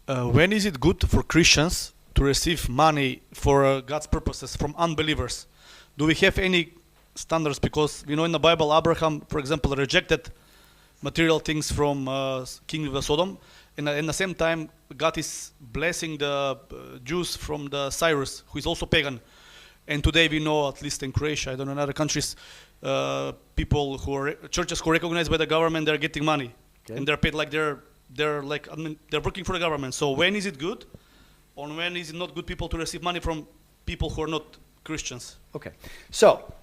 When is it good for Christians to receive money for God's purposes from unbelievers? Do we have any standards? Because we know in the Bible, Abraham, for example, rejected material things from King of Sodom, and at the same time, God is blessing the Jews from the Cyrus, who is also pagan. And today we know, at least in Croatia, I don't know in other countries, people who are churches who are recognized by the government, they're getting money, Okay. and they're paid like they're like, I mean, they're working for the government. So when is it good, or when is it not good people to receive money from people who are not Christians? Okay. So,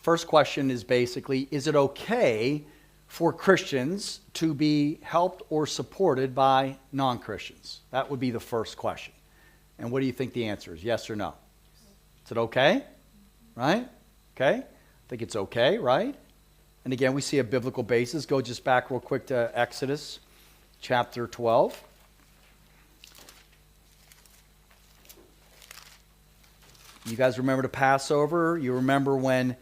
first question is basically, is it okay for Christians to be helped or supported by non-Christians? That would be the first question. And what do you think the answer is? Yes or no? Is it okay? Right? Okay? I think it's okay, right? And again, we see a biblical basis. Go just back real quick to Exodus chapter 12. You guys remember the Passover? You remember when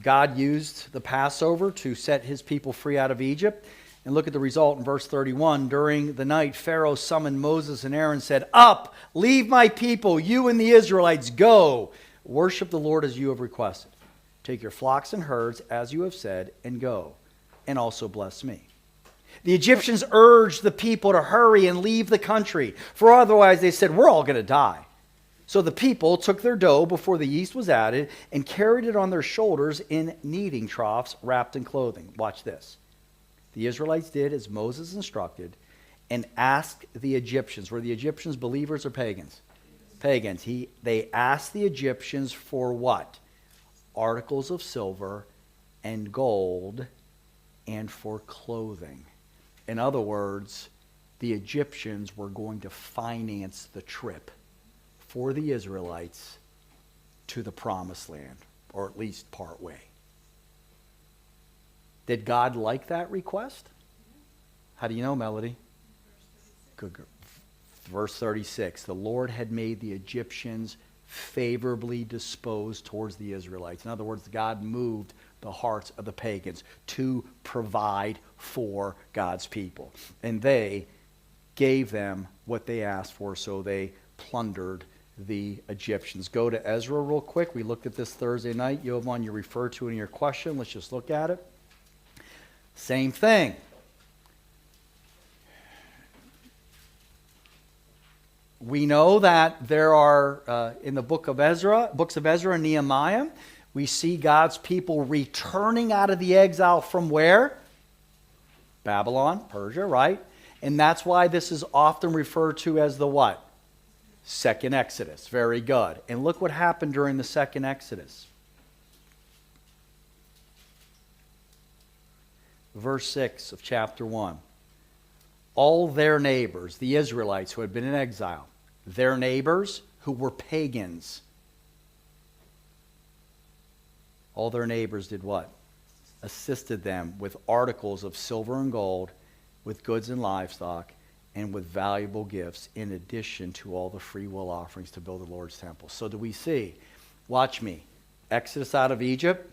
God used the Passover to set his people free out of Egypt? And look at the result in verse 31. During the night, Pharaoh summoned Moses and Aaron and said, "Up, leave my people, you and the Israelites, go. Worship the Lord as you have requested. Take your flocks and herds, as you have said, and go, and also bless me." The Egyptians urged the people to hurry and leave the country, for otherwise they said, "We're all going to die." So the people took their dough before the yeast was added and carried it on their shoulders in kneading troughs wrapped in clothing. Watch this. The Israelites did as Moses instructed and asked the Egyptians. Were the Egyptians believers or pagans? Pagans. They asked the Egyptians for what? Articles of silver and gold and for clothing. In other words, the Egyptians were going to finance the trip for the Israelites to the promised land, or at least part way. Did God like that request? How do you know, Melody? Good. Verse 36, the Lord had made the Egyptians favorably disposed towards the Israelites. In other words, God moved the hearts of the pagans to provide for God's people. And they gave them what they asked for, so they plundered the Egyptians. Go to Ezra real quick. We looked at this Thursday night. You have one you referred to in your question. Let's just look at it. Same thing. We know that there are, in the books of Ezra and Nehemiah, we see God's people returning out of the exile from where? Babylon, Persia, right? And that's why this is often referred to as the what? Second Exodus. Very good. And look what happened during the second Exodus. Verse 6 of chapter 1. All their neighbors, the Israelites who had been in exile, their neighbors who were pagans, all their neighbors did what? Assisted them with articles of silver and gold, with goods and livestock, and with valuable gifts, in addition to all the free will offerings to build the Lord's temple. So do we see, watch me, Exodus out of Egypt,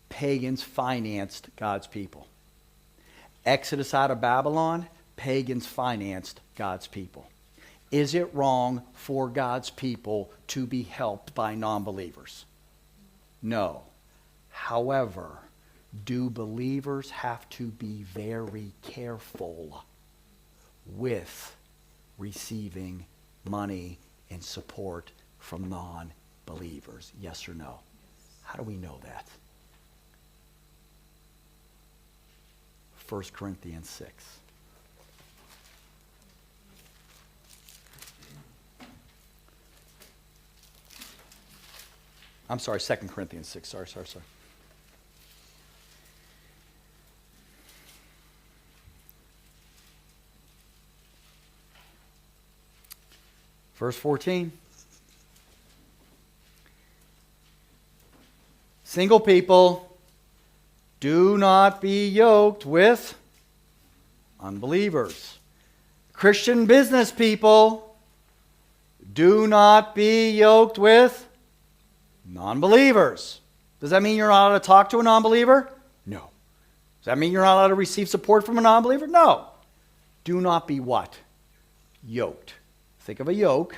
pagans financed God's people. Exodus out of Babylon, pagans financed God's people. Is it wrong for God's people to be helped by non-believers? No. However, do believers have to be very careful with receiving money and support from non-believers? Yes or no? How do we know that? 1 Corinthians 6. I'm sorry, 2 Corinthians 6. Sorry. Verse 14. Single people, do not be yoked with unbelievers. Christian business people, do not be yoked with non-believers. Does that mean you're not allowed to talk to a non-believer? No. Does that mean you're not allowed to receive support from a non-believer? No. Do not be what? Yoked. Think of a yoke,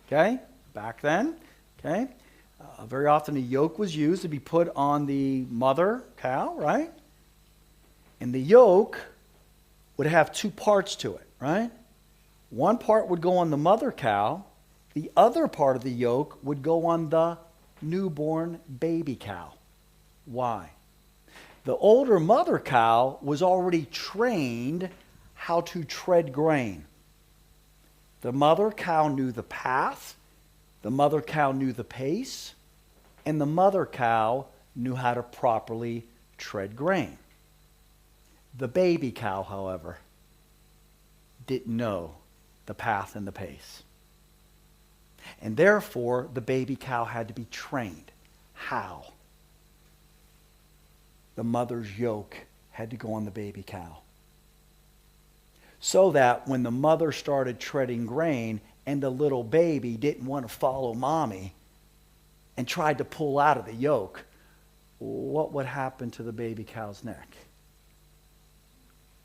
okay? Back then, okay? Very often a yoke was used to be put on the mother cow, right? And the yoke would have two parts to it, right? One part would go on the mother cow. The other part of the yoke would go on the newborn baby cow. Why? The older mother cow was already trained how to tread grain. The mother cow knew the path, the mother cow knew the pace, and the mother cow knew how to properly tread grain. The baby cow, however, didn't know the path and the pace. And therefore, the baby cow had to be trained. How? The mother's yoke had to go on the baby cow. So that when the mother started treading grain and the little baby didn't want to follow mommy and tried to pull out of the yoke, what would happen to the baby cow's neck?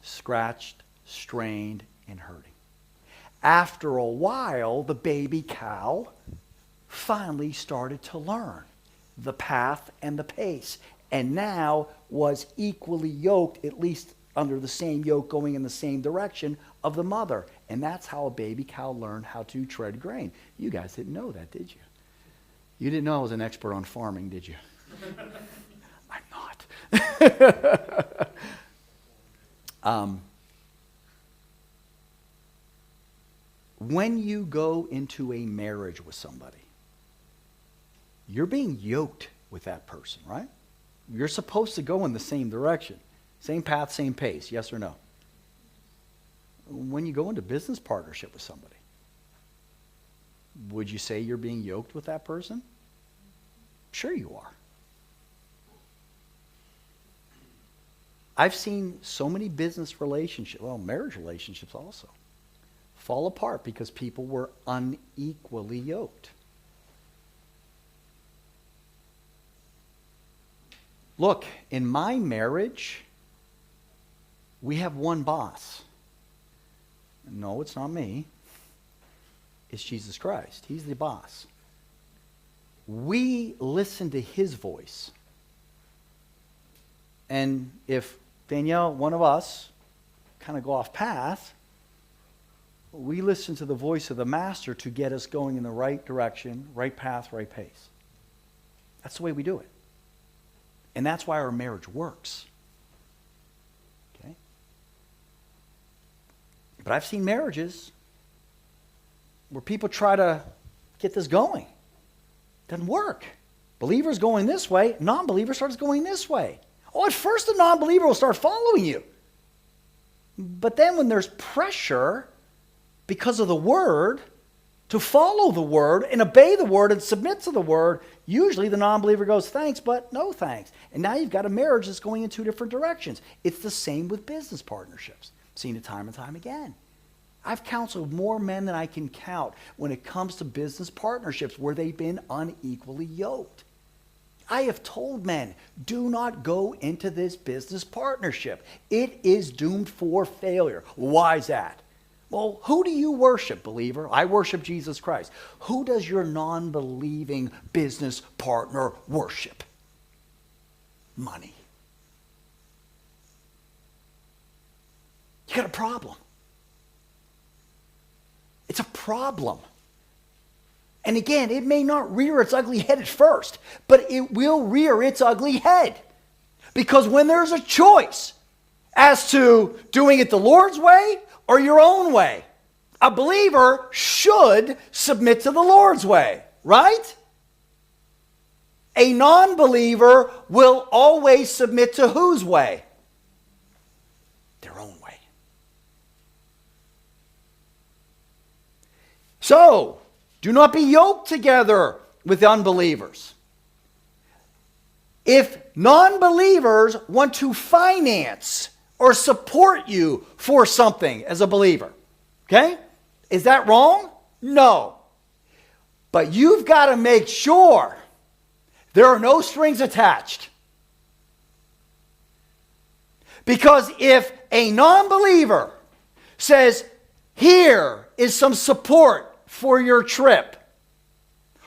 Scratched, strained, and hurting. After a while, the baby cow finally started to learn the path and the pace, and now was equally yoked, at least under the same yoke going in the same direction of the mother. And that's how a baby cow learned how to tread grain. You guys didn't know that, did you? You didn't know I was an expert on farming, did you? I'm not. When you go into a marriage with somebody, you're being yoked with that person, right? You're supposed to go in the same direction. Same path, same pace, yes or no? When you go into business partnership with somebody, would you say you're being yoked with that person? Sure you are. I've seen so many business relationships, well, marriage relationships also, fall apart because people were unequally yoked. Look, in my marriage, we have one boss. No, it's not me. It's Jesus Christ. He's the boss. We listen to his voice. And if Danielle, one of us, kind of go off path, we listen to the voice of the master to get us going in the right direction, right path, right pace. That's the way we do it. And that's why our marriage works. Okay? But I've seen marriages where people try to get this going. Doesn't work. Believers going this way, non-believer starts going this way. Oh, at first the non-believer will start following you. But then when there's pressure because of the word, to follow the word and obey the word and submit to the word, usually the non-believer goes, thanks, but no thanks. And now you've got a marriage that's going in two different directions. It's the same with business partnerships. I've seen it time and time again. I've counseled more men than I can count when it comes to business partnerships where they've been unequally yoked. I have told men, do not go into this business partnership. It is doomed for failure. Why is that? Well, who do you worship, believer? I worship Jesus Christ. Who does your non-believing business partner worship? Money. You got a problem. It's a problem. And again, it may not rear its ugly head at first, but it will rear its ugly head. Because when there's a choice as to doing it the Lord's way or your own way, a believer should submit to the Lord's way, right? A non-believer will always submit to whose way? Their own way. So, do not be yoked together with unbelievers. If non-believers want to finance or support you for something as a believer, okay? Is that wrong? No. But you've got to make sure there are no strings attached. Because if a non-believer says, here is some support for your trip,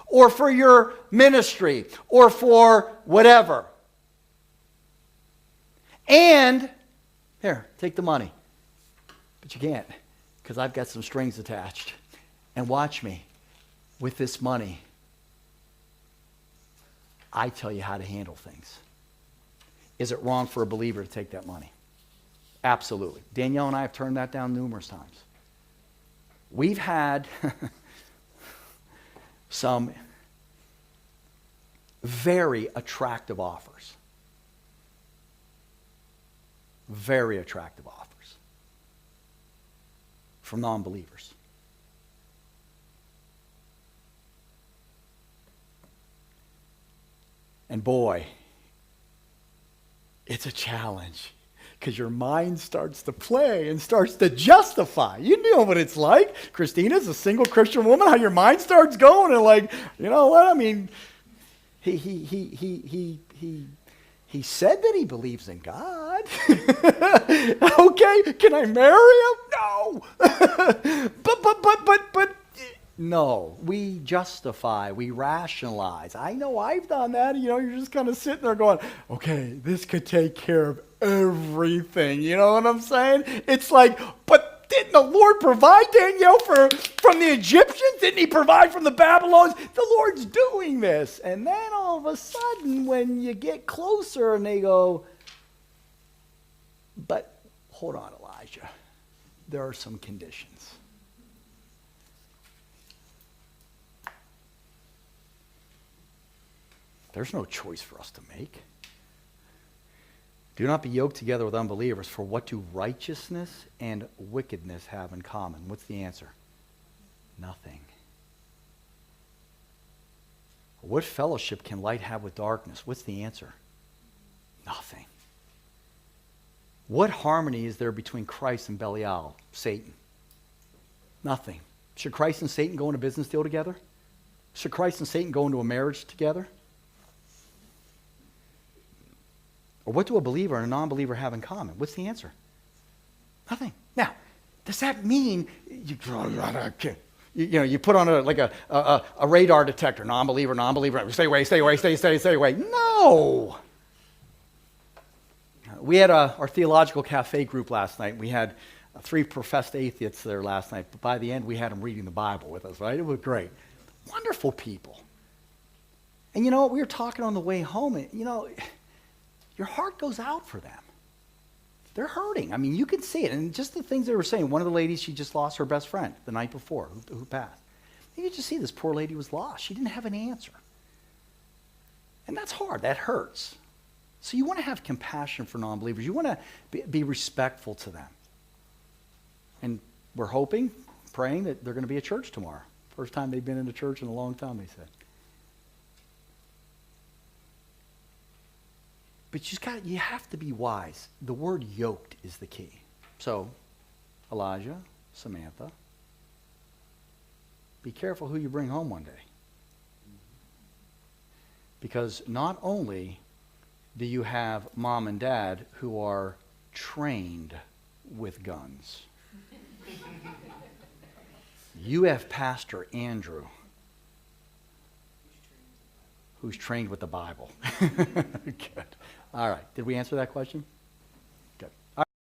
or for your ministry, or for whatever. And, here, take the money. But you can't, because I've got some strings attached. And watch me, with this money, I tell you how to handle things. Is it wrong for a believer to take that money? Absolutely. Danielle and I have turned that down numerous times. We've had some very attractive offers. Very attractive offers from non-believers. And boy, it's a challenge, because your mind starts to play and starts to justify. You know what it's like. Christina's a single Christian woman, how your mind starts going and like, you know what, I mean, he said that he believes in God. Okay, can I marry him? No. but no, we justify, we rationalize. I know I've done that. You know, you're just kind of sitting there going, okay, this could take care of everything. You know what I'm saying? It's like, but didn't the Lord provide, Danielle, from the Egyptians? Didn't he provide from the Babylonians? The Lord's doing this. And then all of a sudden, when you get closer and they go, but hold on, Elijah, there are some conditions. There's no choice for us to make. Do not be yoked together with unbelievers, for what do righteousness and wickedness have in common? What's the answer? Nothing. What fellowship can light have with darkness? What's the answer? Nothing. What harmony is there between Christ and Belial, Satan? Nothing. Should Christ and Satan go into a business deal together? Should Christ and Satan go into a marriage together? Or what do a believer and a non-believer have in common? What's the answer? Nothing. Now, does that mean you put on a radar detector, non-believer, stay away? No. We had our theological cafe group last night. We had 3 professed atheists there last night, but by the end we had them reading the Bible with us, right? It was great. Wonderful people. And you know what? We were talking on the way home, and you know, your heart goes out for them. They're hurting. I mean, you can see it. And just the things they were saying. One of the ladies, she just lost her best friend the night before, who passed. You could just see this poor lady was lost. She didn't have an answer. And that's hard. That hurts. So you want to have compassion for non-believers. You want to be respectful to them. And we're hoping, praying that they're going to be at church tomorrow. First time they've been in a church in a long time, they said. But you have to be wise. The word yoked is the key. So, Elijah, Samantha, be careful who you bring home one day. Because not only do you have mom and dad who are trained with guns, you have Pastor Andrew, who's trained with the Bible. Good. All right. Did we answer that question?